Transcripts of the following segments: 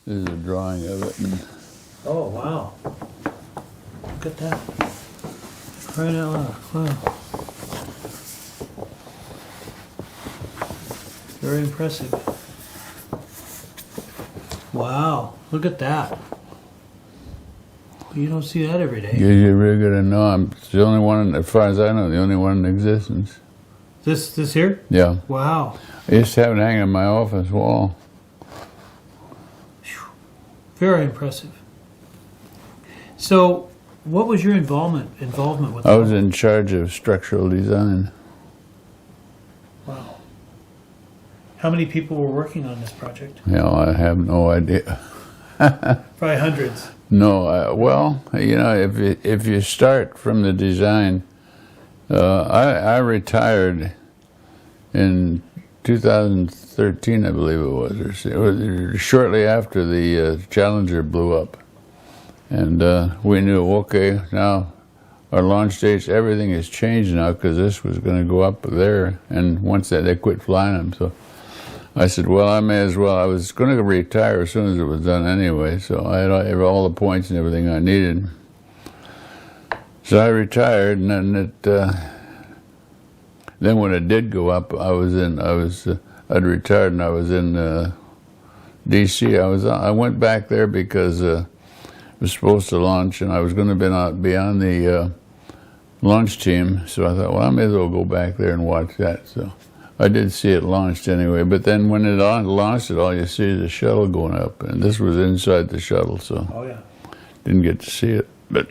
This is a drawing of it. Oh, wow. Look at that. Right out loud. Wow. Very impressive. Wow. Look at that. You don't see that every day. You're really good to know. It's the only one, as far as I know, the only one in existence. This here? Yeah. Wow. I used to have it hanging on my office wall. Very impressive. So, what was your involvement with I was in charge of structural design. Wow. How many people were working on this project? I have no idea. Probably hundreds. No, well, if you start from the design, I retired in 2013, I believe it was. It was shortly after the Challenger blew up. And we knew, okay, now our launch dates, everything has changed now because this was going to go up there. And once that, they quit flying them. So I said, well, I may as well. I was going to retire as soon as it was done anyway. So I had all the points and everything I needed. So I retired, and then when it did go up, I'd retired and I was in D.C. I went back there because it was supposed to launch, and I was going to be on the launch team. So I thought, well, I may as well go back there and watch that. So I did see it launched anyway. But then when it launched, all you see is the shuttle going up, and this was inside the shuttle, so didn't get to see it. But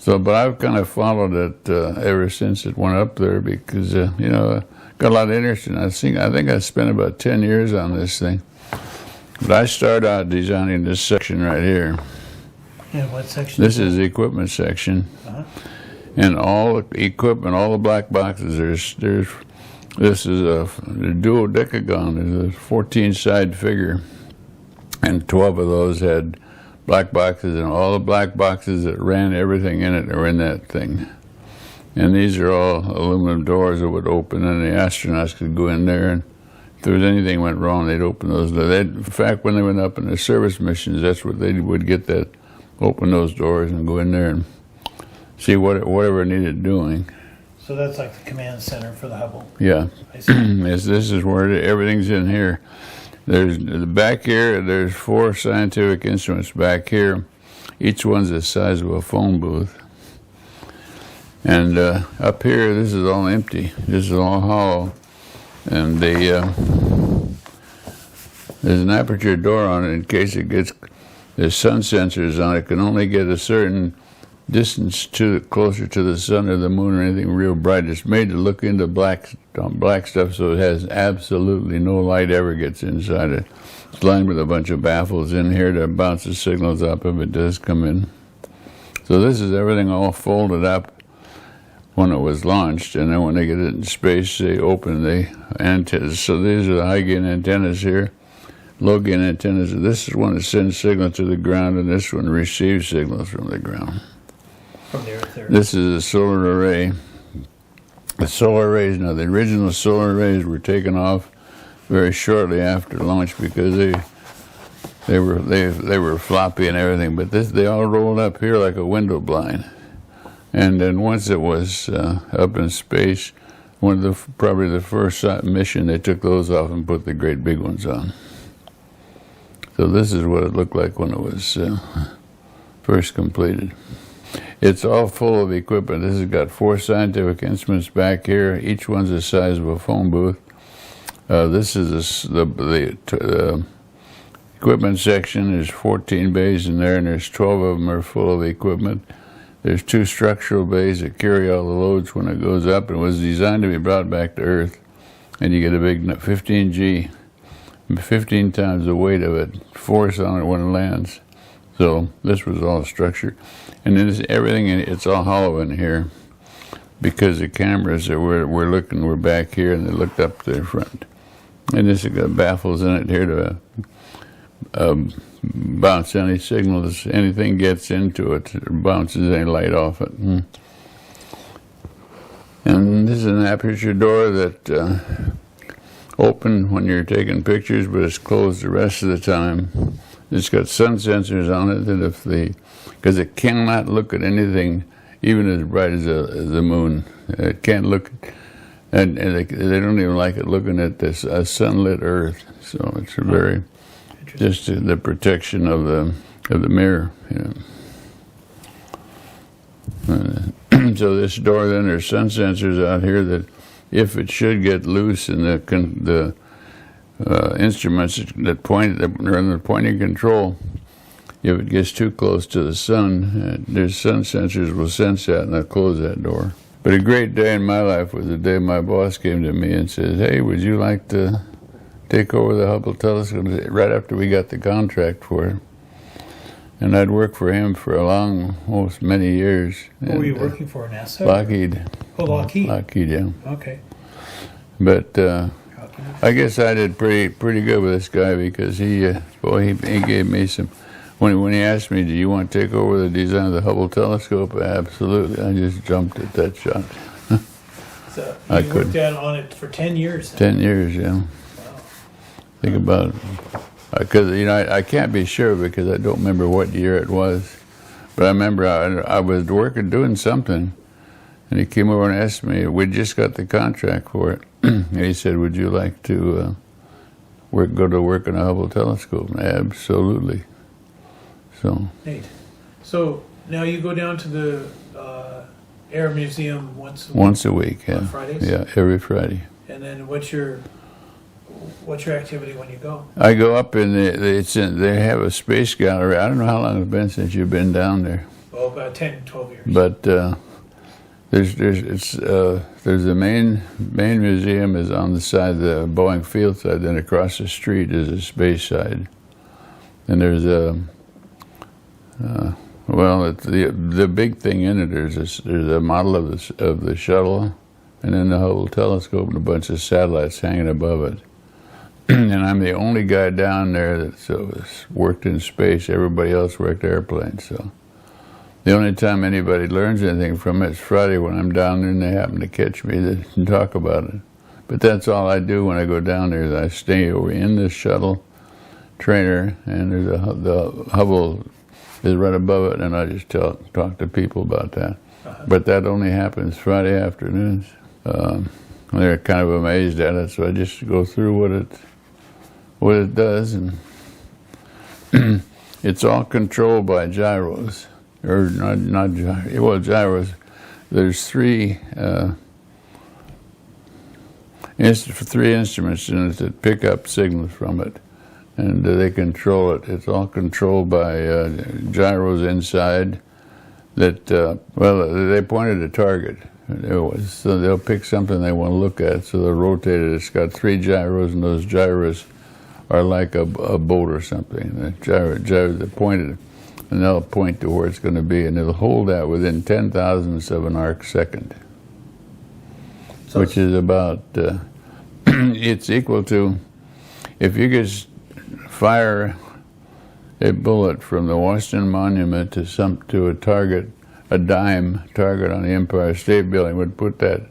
but I've kind of followed it ever since it went up there because got a lot of interest in it. I think I spent about 10 years on this thing. But I started out designing this section right here. Yeah, what section? This is the equipment section. And all the equipment, all the black boxes, this is a duodecagon. It's a 14-side figure. And 12 of those had black boxes, and all the black boxes that ran everything in it are in that thing. And these are all aluminum doors that would open, and the astronauts could go in there, and if there was anything went wrong, they'd open those doors. In fact, when they went up in the service missions, that's what they would get, that open those doors and go in there and see whatever needed doing. So that's like the command center for the Hubble. Yeah. I see. This is where everything's in here. There's back here, there's 4 scientific instruments back here. Each one's the size of a phone booth. And up here, this is all empty. This is all hollow. And there's an aperture door on it in case there's sun sensors on it. It can only get a certain distance closer to the sun or the moon or anything real bright. It's made to look into black stuff, so it has absolutely no light ever gets inside it. It's lined with a bunch of baffles in here to bounce the signals up if it does come in. So this is everything all folded up when it was launched, and then when they get it in space, they open the antennas. So these are the high gain antennas here, low gain antennas. This is one that sends signal to the ground, and this one receives signals from the ground. From the Earth there. This is a solar array. The solar arrays, now the original solar arrays were taken off very shortly after launch because they were floppy and everything. But they all rolled up here like a window blind. And then once it was up in space, probably the first mission, they took those off and put the great big ones on. So this is what it looked like when it was first completed. It's all full of equipment. This has got 4 scientific instruments back here. Each one's the size of a phone booth. This is the equipment section. There's 14 bays in there, and there's 12 of them are full of equipment. There's 2 structural bays that carry all the loads when it goes up. It was designed to be brought back to Earth, and you get a big 15 G, 15 times the weight of it, force on it when it lands. So this was all structure. And then everything, it's all hollow in here because the cameras that we're looking were back here, and they looked up to the front. And this has got baffles in it here to bounce any signals. Anything gets into it, it bounces any light off it. And this is an aperture door that open when you're taking pictures, but it's closed the rest of the time. It's got sun sensors on it that because it cannot look at anything even as bright as the moon. It can't look, and they don't even like it looking at this sunlit Earth. So it's a very, just the protection of the mirror. You know. So this door, then there's sun sensors out here that, if it should get loose in the instruments that run the pointing control, if it gets too close to the sun, their sun sensors will sense that and they'll close that door. But a great day in my life was the day my boss came to me and said, "Hey, would you like to take over the Hubble telescope?" Right after we got the contract for it. And I'd worked for him for almost many years. Who were you working for, NASA? Lockheed. Oh, Lockheed. Lockheed, yeah. Okay. But I guess I did pretty good with this guy because he gave me some. When he asked me, "Do you want to take over the design of the Hubble telescope?" Absolutely. I just jumped at that shot. So you worked on it for 10 years? 10 years, yeah. Wow. Think about it. Because I can't be sure because I don't remember what year it was, but I remember I was doing something, and he came over and asked me. We just got the contract for it, and he said, "Would you like to go to work on a Hubble telescope?" And absolutely. So. Neat. So now you go down to the Air Museum once a week, yeah. On Fridays? Yeah, every Friday. And then what's your activity when you go? I go up in they have a space gallery. I don't know how long it's been since you've been down there. Well, about 10, 12 years. But there's the main museum is on the side, the Boeing field side. Then across the street is a space side, and there's the big thing in it. There's a model of the shuttle, and then the Hubble telescope and a bunch of satellites hanging above it. And I'm the only guy down there that worked in space. Everybody else worked airplanes. So the only time anybody learns anything from it is Friday when I'm down there and they happen to catch me and talk about it. But that's all I do when I go down there. Is I stay over in the shuttle trainer, and there's the Hubble is right above it, and I just talk to people about that. Uh-huh. But that only happens Friday afternoons. They're kind of amazed at it, so I just go through what it does, and it's all controlled by gyros, or not gyros. Well, gyros. There's three instruments in it that pick up signals from it, and they control it. It's all controlled by gyros inside. That they pointed a target. So they'll pick something they want to look at, so they'll rotate it. It's got 3 gyros, and those gyros are like a boat or something. The gyros that pointed, and they'll point to where it's going to be, and it'll hold that within 10,000ths of an arc second, which is about, it's equal to, if you could fire a bullet from the Washington Monument to a target, a dime target on the Empire State Building, would put that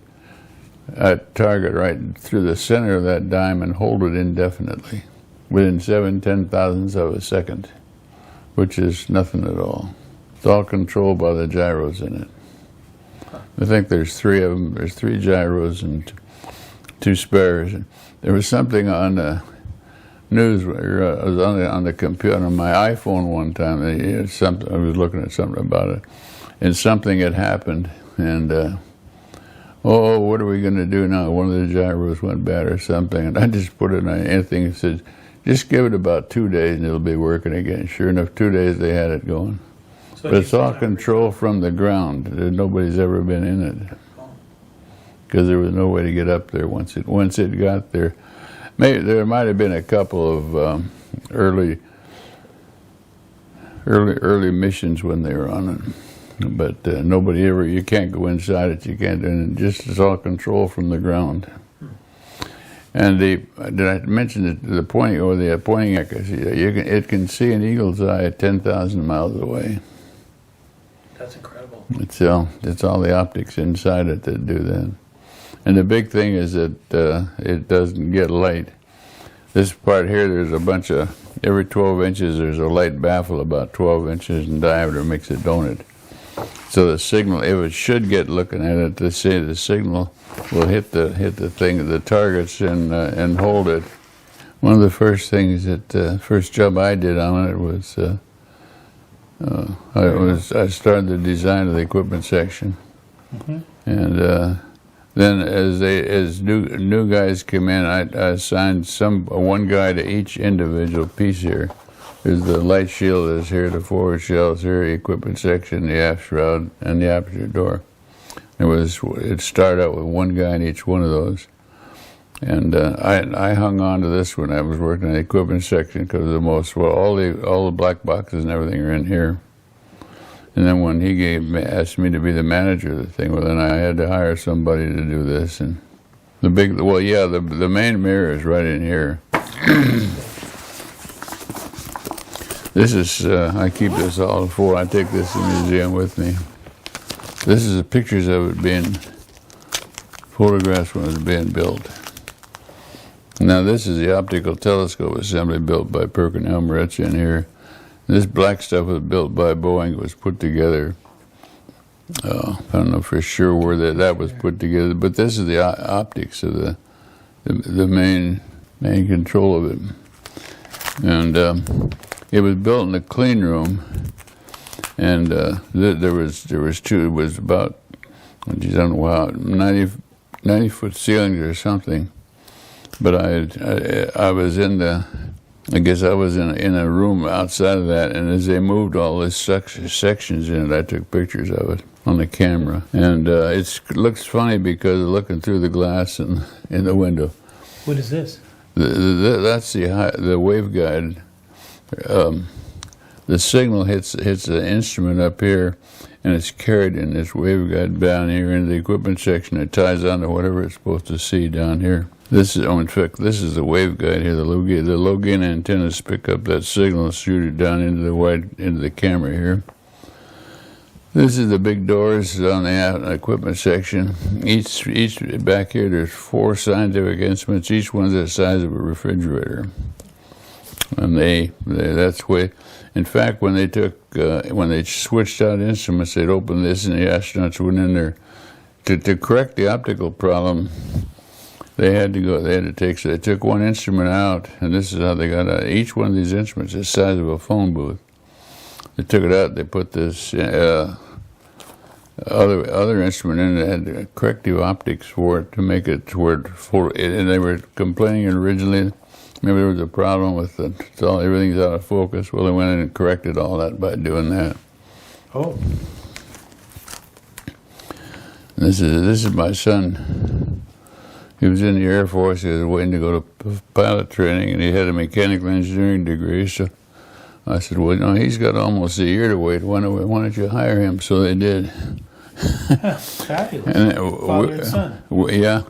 target right through the center of that dime and hold it indefinitely within 7/10,000ths of a second, which is nothing at all. It's all controlled by the gyros in it. I think there's 3 of them. There's 3 gyros and 2 spares. There was something on the news. I was on the computer on my iPhone one time. I was looking at something about it, and something had happened. And what are we going to do now? One of the gyros went bad or something, and I just put it on anything and said, just give it about 2 days and it'll be working again. Sure enough, 2 days they had it going. So but it's all controlled from the ground. Nobody's ever been in it because there was no way to get up there once it got there. Maybe there might have been a couple of early missions when they were on it, but nobody ever. You can't go inside it. You can't. And it's all controlled from the ground. And did I mention the pointing accuracy? It can see an eagle's eye at 10,000 miles away. That's incredible. It's all the optics inside it that do that. And the big thing is that it doesn't get light. This part here, there's a bunch of, every 12 inches there's a light baffle about 12 inches in diameter, makes a donut. So the signal, if it should get looking at it, they say the signal will hit the thing, the targets, and hold it. One of the first things that first job I did on it was I started the design of the equipment section, and then as new guys came in, I assigned one guy to each individual piece here. There's the light shield is here, the forward shell is here, the equipment section, the aft shroud, and the aperture door. It started out with one guy in each one of those. And I hung on to this when I was working in the equipment section because all the black boxes and everything are in here. And then when he asked me to be the manager of the thing, well, then I had to hire somebody to do this. And the main mirror is right in here. This is, I keep this all for, I take this to the museum with me. This is the pictures of it being photographs when it was being built. Now this is the optical telescope assembly built by Perkin Elmeritz in here. This black stuff was built by Boeing. It was put together. I don't know for sure where that was put together, but this is the optics of the main control of it. And it was built in a clean room, and there was two. It was about, I don't know how, 90-foot ceilings or something. But I was in a room outside of that, and as they moved all these sections in it, I took pictures of it on the camera. And it looks funny because looking through the glass in the window. What is this? That's the waveguide. The signal hits the instrument up here, and it's carried in this waveguide down here into the equipment section. It ties onto whatever it's supposed to see down here. This is, in fact, this is the waveguide here. The low gain antennas pick up that signal and shoot it down into the camera here. This is the big doors on the equipment section. Each back here, there's 4 scientific instruments. Each one's the size of a refrigerator. And that's way. In fact, when they switched out instruments, they'd open this, and the astronauts went in there to correct the optical problem. They took one instrument out, and this is how they got out. Each one of these instruments is the size of a phone booth. They took it out, they put this other instrument in that had corrective optics for it to make it and they were complaining originally, maybe there was a problem with everything's out of focus. Well, they went in and corrected all that by doing that. Oh. This is my son. He was in the Air Force. He was waiting to go to pilot training, and he had a mechanical engineering degree. So I said, well, he's got almost a year to wait. Why don't you hire him? So they did. Fabulous. Father and son. Yeah.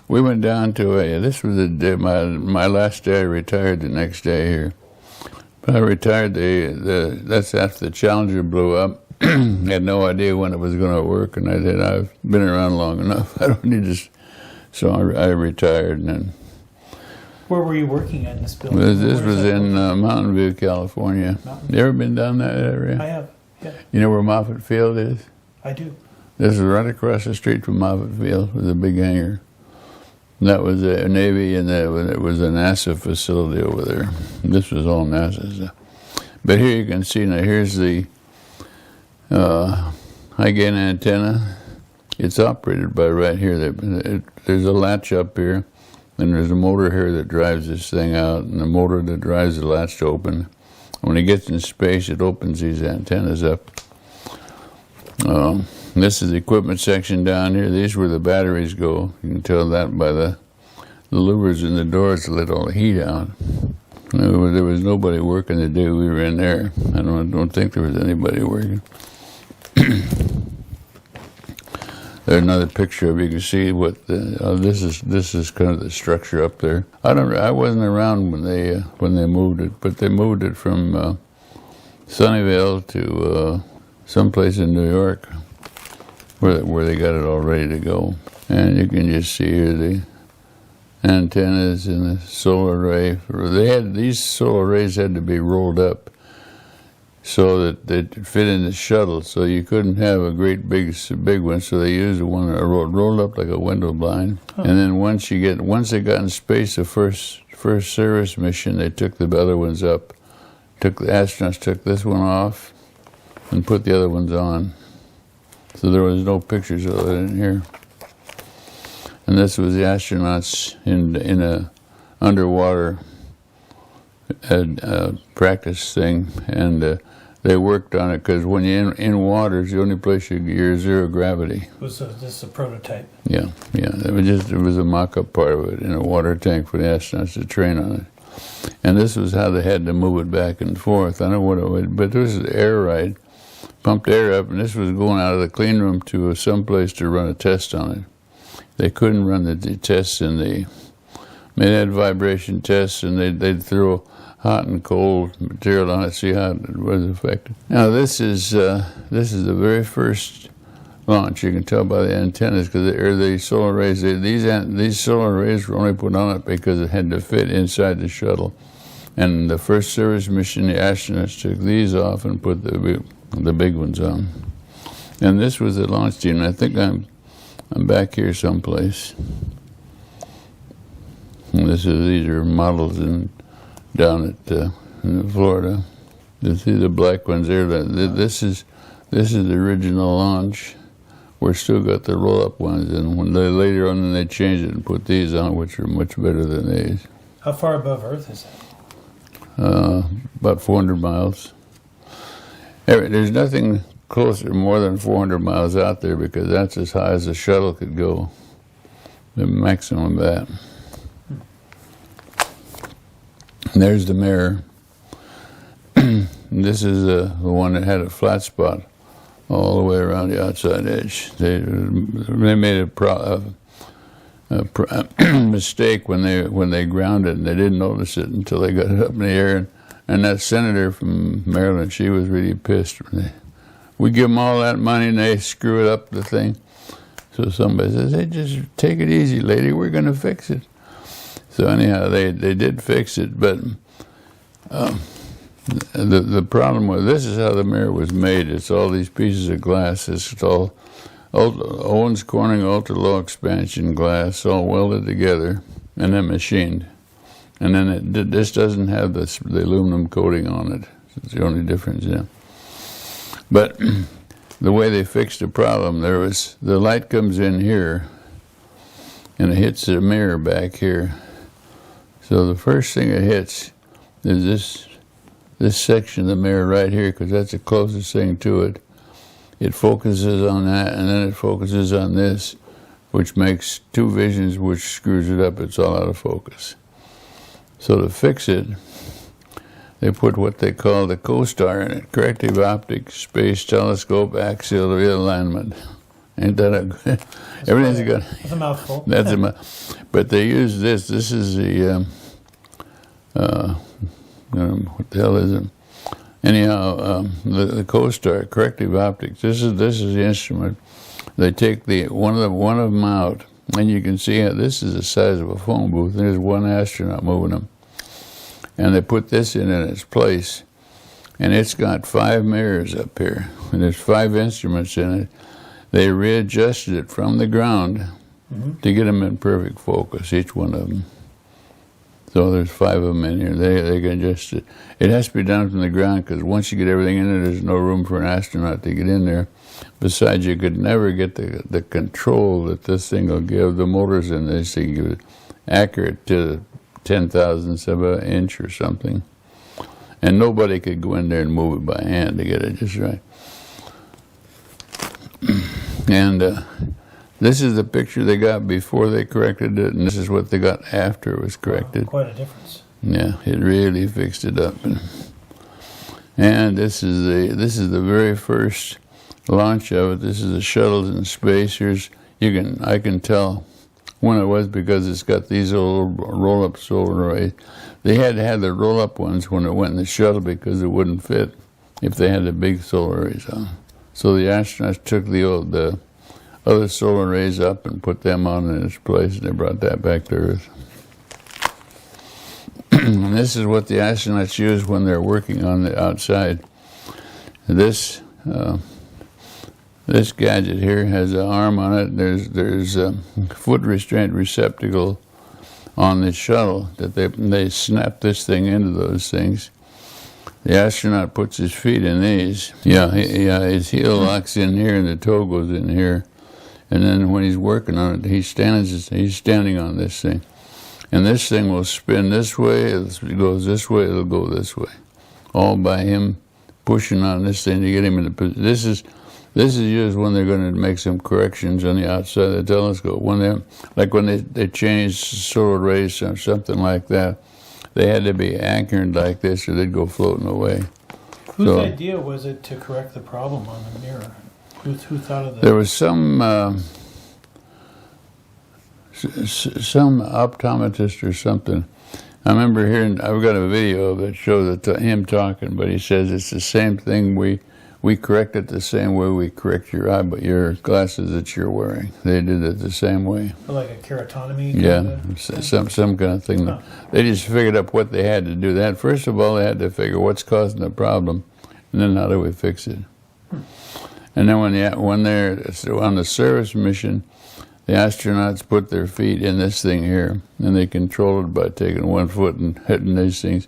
We went down to this was the day, my last day. I retired the next day here. But I retired, that's after the Challenger blew up. Had no idea when it was going to work, and I said, I've been around long enough. I don't need to... So I retired, and then... Where were you working at in this building? This was in Mountain View, California. You ever been down that area? I have, yeah. You know where Moffett Field is? I do. This is right across the street from Moffett Field with a big hangar. And that was a Navy, and it was a NASA facility over there. This was all NASA stuff. But here you can see, now here's the high gain antenna. It's operated by right here. There's a latch up here, and there's a motor here that drives this thing out, and the motor that drives the latch to open. When it gets in space, it opens these antennas up. This is the equipment section down here. These is where the batteries go. You can tell that by the louvers in the doors that let all the heat out. There was nobody working the day we were in there. I don't think there was anybody working. There's another picture of, you can see what this is kind of the structure up there. I wasn't around when they moved it, but they moved it from Sunnyvale to someplace in New York, where they got it all ready to go. And you can just see here the antennas and the solar array. These solar arrays had to be rolled up so that they'd fit in the shuttle. So you couldn't have a great big one. So they used one rolled up like a window blind. Huh. And then once they got in space, the first service mission, they took the other ones up. The astronauts took this one off and put the other ones on. So there was no pictures of it in here. And this was the astronauts in a underwater practice thing, and they worked on it because when you're in water, it's the only place you're zero gravity. Was this a prototype? Yeah. It was a mock-up part of it in a water tank for the astronauts to train on it. And this was how they had to move it back and forth. I don't know what it would, but this was an air ride, pumped air up, and this was going out of the clean room to someplace to run a test on it. They couldn't run the tests they had vibration tests, and they'd throw hot and cold material on it, see how it was affected. Now this is the very first launch. You can tell by the antennas because the solar arrays. These solar arrays were only put on it because it had to fit inside the shuttle. And the first service mission, the astronauts took these off and put the big ones on. And this was the launch team. I think I'm back here someplace. And these are models down at in Florida. You see the black ones there. This is the original launch. We're still got the roll-up ones, and when later on they changed it and put these on, which are much better than these. How far above Earth is it? About 400 miles. There's nothing closer, more than 400 miles out there, because that's as high as the shuttle could go. The maximum of that. And there's the mirror. This is the one that had a flat spot all the way around the outside edge. They made a mistake when they grounded, and they didn't notice it until they got it up in the air. And that senator from Maryland, she was really pissed. We give them all that money, and they screw it up, the thing. So somebody says, "Hey, just take it easy, lady. We're going to fix it." So anyhow, they did fix it, but the problem was, this is how the mirror was made. It's all these pieces of glass. It's all Owens Corning ultra-low expansion glass, all welded together and then machined. And then this doesn't have the aluminum coating on it. It's the only difference, yeah. But the way they fixed the problem, the light comes in here and it hits the mirror back here. So the first thing it hits is this section of the mirror right here, because that's the closest thing to it. It focuses on that, and then it focuses on this, which makes two visions, which screws it up. It's all out of focus. So to fix it, they put what they call the co-star in it: corrective optic, space, telescope, axial realignment. Ain't that a good? Everything's good. That's a mouthful. That's a but they use this. This is the what the hell is it? Anyhow, the co-star, corrective optics. This is the instrument. They take one of them out, and you can see how this is the size of a phone booth. There's one astronaut moving them, and they put this in its place, and it's got 5 mirrors up here, and there's 5 instruments in it. They readjusted it from the ground to get them in perfect focus, each one of them. So there's 5 of them in here. They can adjust it. It has to be done from the ground, because once you get everything in there, there's no room for an astronaut to get in there. Besides, you could never get the control that this thing will give. The motors in this thing give it accurate to 10,000ths of an inch or something. And nobody could go in there and move it by hand to get it just right. And this is the picture they got before they corrected it, and this is what they got after it was corrected. Wow, quite a difference. Yeah, it really fixed it up. And this is the very first launch of it. This is the shuttles in space. I can tell when it was, because it's got these old roll-up solar arrays. They had to have the roll-up ones when it went in the shuttle, because it wouldn't fit if they had the big solar arrays on. So the astronauts took the other solar arrays up and put them on in its place, and they brought that back to Earth. And this is what the astronauts use when they're working on the outside. This this gadget here has an arm on it. There's a foot restraint receptacle on the shuttle that they snap this thing into those things. The astronaut puts his feet in these. His heel locks in here and the toe goes in here. And then when he's working on it, he's standing on this thing. And this thing will spin this way, it goes this way, it'll go this way. All by him pushing on this thing to get him into position. This is used when they're going to make some corrections on the outside of the telescope. When they changed solar rays or something like that, they had to be anchored like this or they'd go floating away. Whose idea was it to correct the problem on the mirror? Who thought of that? There was some optometrist or something. I remember hearing, I've got a video of it, shows him talking, but he says it's the same thing. We correct it the same way we correct your glasses that you're wearing. They did it the same way. Like a keratotomy? Some kind of thing. Huh. They just figured out what they had to do. That first of all, they had to figure what's causing the problem, and then how do we fix it. And then when they're on the service mission, the astronauts put their feet in this thing here, and they control it by taking one foot and hitting these things.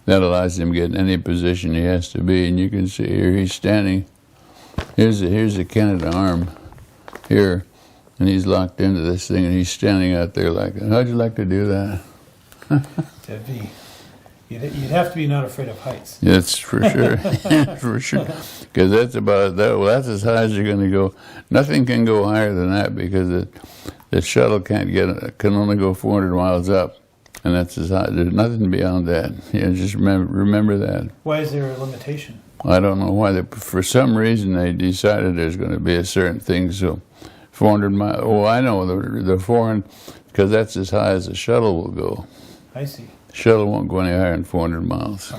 That allows him to get in any position he has to be. And you can see here he's standing. Here's the Canada arm here, and he's locked into this thing, and he's standing out there like that. How'd you like to do that? You'd have to be not afraid of heights. That's for sure. For sure. Because that's about that. Well, that's as high as you're going to go. Nothing can go higher than that because the shuttle can only go 400 miles up. And that's as high. There's nothing beyond that. Just remember that. Why is there a limitation? I don't know why. For some reason, they decided there's going to be a certain thing. So, 400 miles. Oh, I know the 400 because that's as high as the shuttle will go. I see. The shuttle won't go any higher than 400 miles.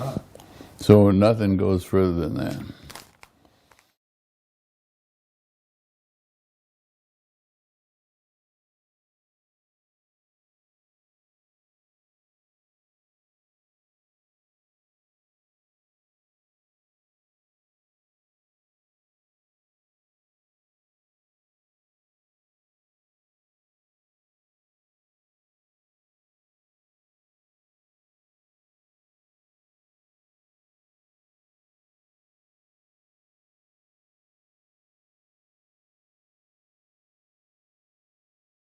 So nothing goes further than that.